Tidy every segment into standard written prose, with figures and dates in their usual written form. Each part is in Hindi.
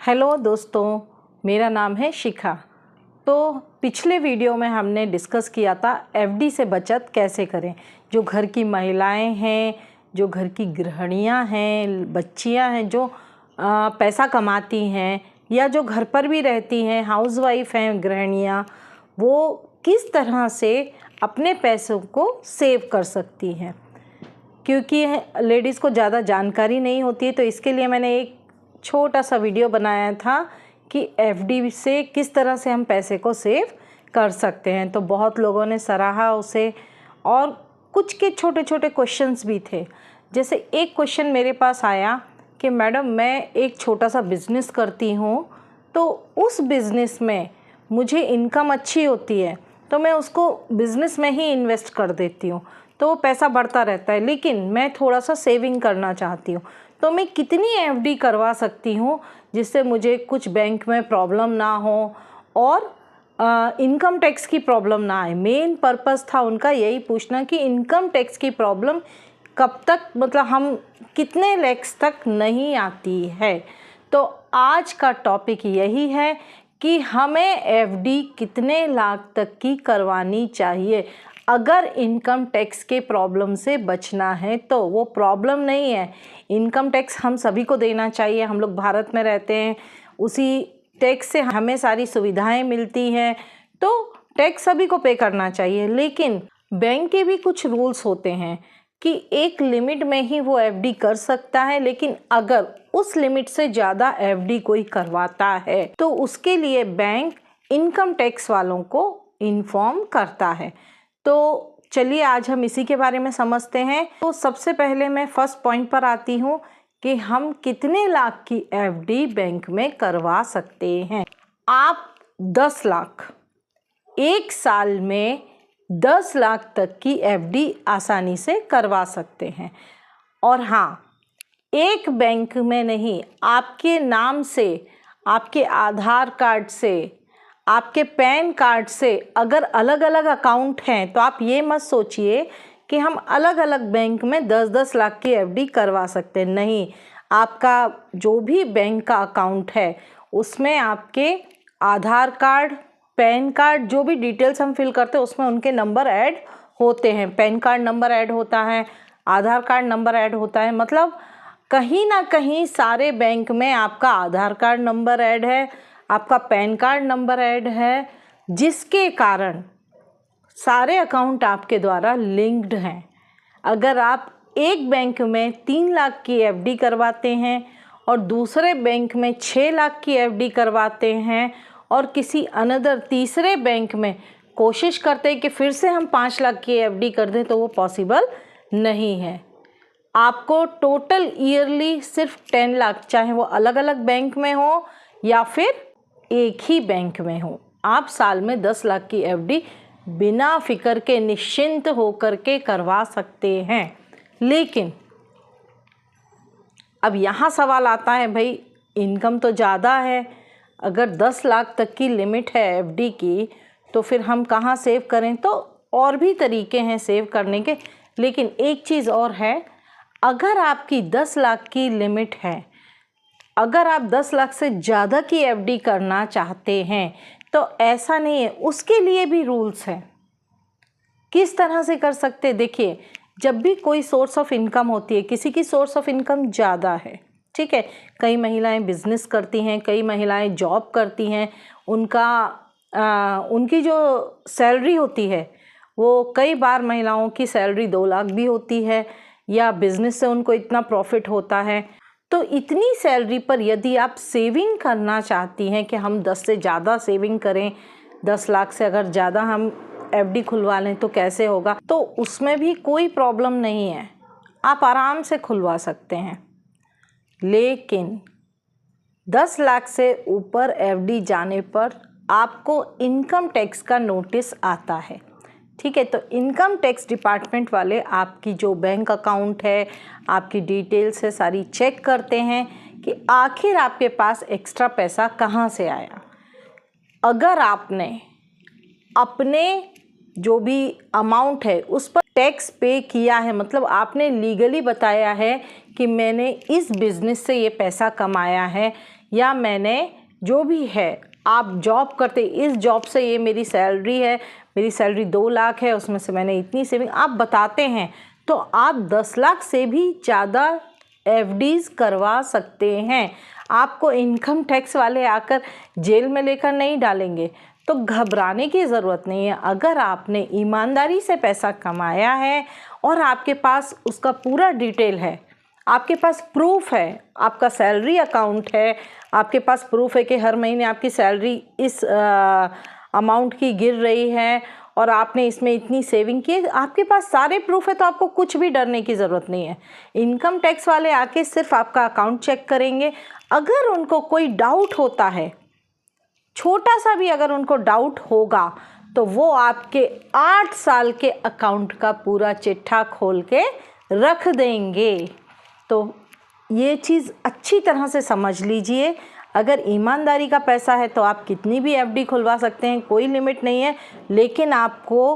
हेलो दोस्तों, मेरा नाम है शिखा। तो पिछले वीडियो में हमने डिस्कस किया था एफडी से बचत कैसे करें। जो घर की महिलाएं हैं, जो घर की गृहिणियां हैं, बच्चियां हैं, जो पैसा कमाती हैं या जो घर पर भी रहती हैं, हाउसवाइफ हैं गृहिणियां, वो किस तरह से अपने पैसों को सेव कर सकती हैं। क्योंकि लेडीज़ को ज़्यादा जानकारी नहीं होती है, तो इसके लिए मैंने एक छोटा सा वीडियो बनाया था कि एफडी से किस तरह से हम पैसे को सेव कर सकते हैं। तो बहुत लोगों ने सराहा उसे, और कुछ के छोटे छोटे क्वेश्चंस भी थे। जैसे एक क्वेश्चन मेरे पास आया कि मैडम, मैं एक छोटा सा बिज़नेस करती हूँ, तो उस बिज़नेस में मुझे इनकम अच्छी होती है, तो मैं उसको बिज़नेस में ही इन्वेस्ट कर देती हूँ, तो वो पैसा बढ़ता रहता है। लेकिन मैं थोड़ा सा सेविंग करना चाहती हूँ, तो मैं कितनी एफडी करवा सकती हूँ जिससे मुझे कुछ बैंक में प्रॉब्लम ना हो और इनकम टैक्स की प्रॉब्लम ना आए। मेन पर्पस था उनका यही पूछना कि इनकम टैक्स की प्रॉब्लम कब तक, मतलब हम कितने लैक्स तक नहीं आती है। तो आज का टॉपिक यही है कि हमें एफडी कितने लाख तक की करवानी चाहिए अगर इनकम टैक्स के प्रॉब्लम से बचना है। तो वो प्रॉब्लम नहीं है, इनकम टैक्स हम सभी को देना चाहिए। हम लोग भारत में रहते हैं, उसी टैक्स से हमें सारी सुविधाएं मिलती हैं, तो टैक्स सभी को पे करना चाहिए। लेकिन बैंक के भी कुछ रूल्स होते हैं कि एक लिमिट में ही वो एफडी कर सकता है, लेकिन अगर उस लिमिट से ज़्यादा एफडी कोई करवाता है तो उसके लिए बैंक इनकम टैक्स वालों को इन्फॉर्म करता है। तो चलिए आज हम इसी के बारे में समझते हैं। तो सबसे पहले मैं फर्स्ट पॉइंट पर आती हूँ कि हम कितने लाख की एफडी बैंक में करवा सकते हैं। आप 10 लाख, एक साल में 10 लाख तक की एफडी आसानी से करवा सकते हैं। और हाँ, एक बैंक में नहीं, आपके नाम से, आपके आधार कार्ड से, आपके पैन कार्ड से अगर अलग अलग अकाउंट हैं तो आप ये मत सोचिए कि हम अलग अलग बैंक में 10-10 लाख की एफडी करवा सकते हैं। नहीं, आपका जो भी बैंक का अकाउंट है उसमें आपके आधार कार्ड, पैन कार्ड, जो भी डिटेल्स हम फिल करते हैं उसमें उनके नंबर ऐड होते हैं। पैन कार्ड नंबर ऐड होता है, आधार कार्ड नंबर ऐड होता है। मतलब कहीं ना कहीं सारे बैंक में आपका आधार कार्ड नंबर ऐड है, आपका पैन कार्ड नंबर ऐड है, जिसके कारण सारे अकाउंट आपके द्वारा लिंक्ड हैं। अगर आप एक बैंक में 3 लाख की एफडी करवाते हैं और दूसरे बैंक में 6 लाख की एफडी करवाते हैं और किसी अनदर तीसरे बैंक में कोशिश करते हैं कि फिर से हम 5 लाख की एफडी कर दें, तो वो पॉसिबल नहीं है। आपको टोटल ईयरली सिर्फ 10 लाख, चाहे वो अलग अलग बैंक में हो या फिर एक ही बैंक में हो, आप साल में 10 लाख की एफडी बिना फिक्र के निश्चिंत होकर के करवा सकते हैं। लेकिन अब यहाँ सवाल आता है, भाई इनकम तो ज़्यादा है, अगर 10 लाख तक की लिमिट है एफडी की, तो फिर हम कहाँ सेव करें। तो और भी तरीके हैं सेव करने के, लेकिन एक चीज़ और है, अगर आपकी 10 लाख की लिमिट है, अगर आप 10 लाख से ज़्यादा की एफडी करना चाहते हैं तो ऐसा नहीं है, उसके लिए भी रूल्स हैं। किस तरह से कर सकते हैं? देखिए, जब भी कोई सोर्स ऑफ इनकम होती है, किसी की सोर्स ऑफ इनकम ज़्यादा है, ठीक है, कई महिलाएं बिजनेस करती हैं, कई महिलाएं जॉब करती हैं, उनकी जो सैलरी होती है वो कई बार महिलाओं की सैलरी 2 लाख भी होती है, या बिजनेस से उनको इतना प्रॉफिट होता है। तो इतनी सैलरी पर यदि आप सेविंग करना चाहती हैं कि हम 10 से ज़्यादा सेविंग करें, 10 लाख से अगर ज़्यादा हम एफडी खुलवा लें तो कैसे होगा, तो उसमें भी कोई प्रॉब्लम नहीं है, आप आराम से खुलवा सकते हैं। लेकिन 10 लाख से ऊपर एफडी जाने पर आपको इनकम टैक्स का नोटिस आता है, ठीक है। तो इनकम टैक्स डिपार्टमेंट वाले आपकी जो बैंक अकाउंट है, आपकी डिटेल्स है, सारी चेक करते हैं कि आखिर आपके पास एक्स्ट्रा पैसा कहाँ से आया। अगर आपने अपने जो भी अमाउंट है उस पर टैक्स पे किया है, मतलब आपने लीगली बताया है कि मैंने इस बिज़नेस से ये पैसा कमाया है, या मैंने जो भी है, आप जॉब करते, इस जॉब से ये मेरी सैलरी है, मेरी सैलरी 2 लाख है, उसमें से मैंने इतनी सेविंग आप बताते हैं, तो आप 10 लाख से भी ज़्यादा एफडीज़ करवा सकते हैं। आपको इनकम टैक्स वाले आकर जेल में लेकर नहीं डालेंगे, तो घबराने की ज़रूरत नहीं है। अगर आपने ईमानदारी से पैसा कमाया है और आपके पास उसका पूरा डिटेल है, आपके पास प्रूफ है, आपका सैलरी अकाउंट है, आपके पास प्रूफ है कि हर महीने आपकी सैलरी इस अमाउंट की गिर रही है और आपने इसमें इतनी सेविंग की है, आपके पास सारे प्रूफ है, तो आपको कुछ भी डरने की ज़रूरत नहीं है। इनकम टैक्स वाले आके सिर्फ आपका अकाउंट चेक करेंगे। अगर उनको कोई डाउट होता है, छोटा सा भी अगर उनको डाउट होगा, तो वो आपके 8 साल के अकाउंट का पूरा चिट्ठा खोल के रख देंगे। तो ये चीज़ अच्छी तरह से समझ लीजिए। अगर ईमानदारी का पैसा है तो आप कितनी भी एफडी खुलवा सकते हैं, कोई लिमिट नहीं है, लेकिन आपको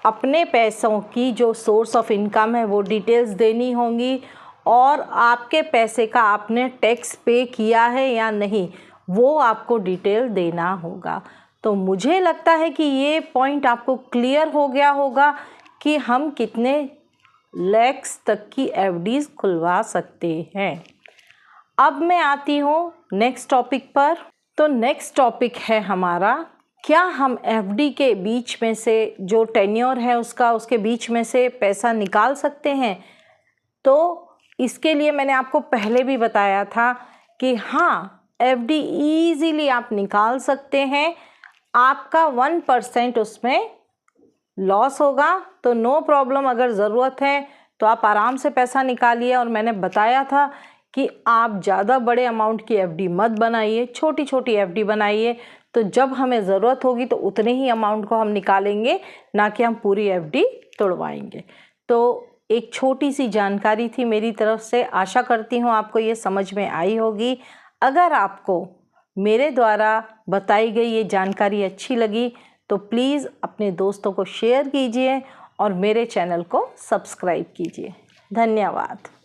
अपने पैसों की जो सोर्स ऑफ इनकम है वो डिटेल्स देनी होंगी, और आपके पैसे का आपने टैक्स पे किया है या नहीं वो आपको डिटेल देना होगा। तो मुझे लगता है कि ये पॉइंट आपको क्लियर हो गया होगा कि हम कितने लैक्स तक की एफडीज़ खुलवा सकते हैं। अब मैं आती हूँ नेक्स्ट टॉपिक पर। तो नेक्स्ट टॉपिक है हमारा, क्या हम एफडी के बीच में से, जो टेन्योर है उसके बीच में से पैसा निकाल सकते हैं? तो इसके लिए मैंने आपको पहले भी बताया था कि हाँ, एफडी ईजीली आप निकाल सकते हैं। आपका 1% उसमें लॉस होगा, तो नो प्रॉब्लम। अगर ज़रूरत है तो आप आराम से पैसा निकालिए। और मैंने बताया था कि आप ज़्यादा बड़े अमाउंट की एफडी मत बनाइए, छोटी छोटी एफडी बनाइए। तो जब हमें ज़रूरत होगी तो उतने ही अमाउंट को हम निकालेंगे, ना कि हम पूरी एफडी तोड़वाएंगे। तो एक छोटी सी जानकारी थी मेरी तरफ से, आशा करती हूँ आपको ये समझ में आई होगी। अगर आपको मेरे द्वारा बताई गई ये जानकारी अच्छी लगी तो प्लीज़ अपने दोस्तों को शेयर कीजिए और मेरे चैनल को सब्सक्राइब कीजिए। धन्यवाद।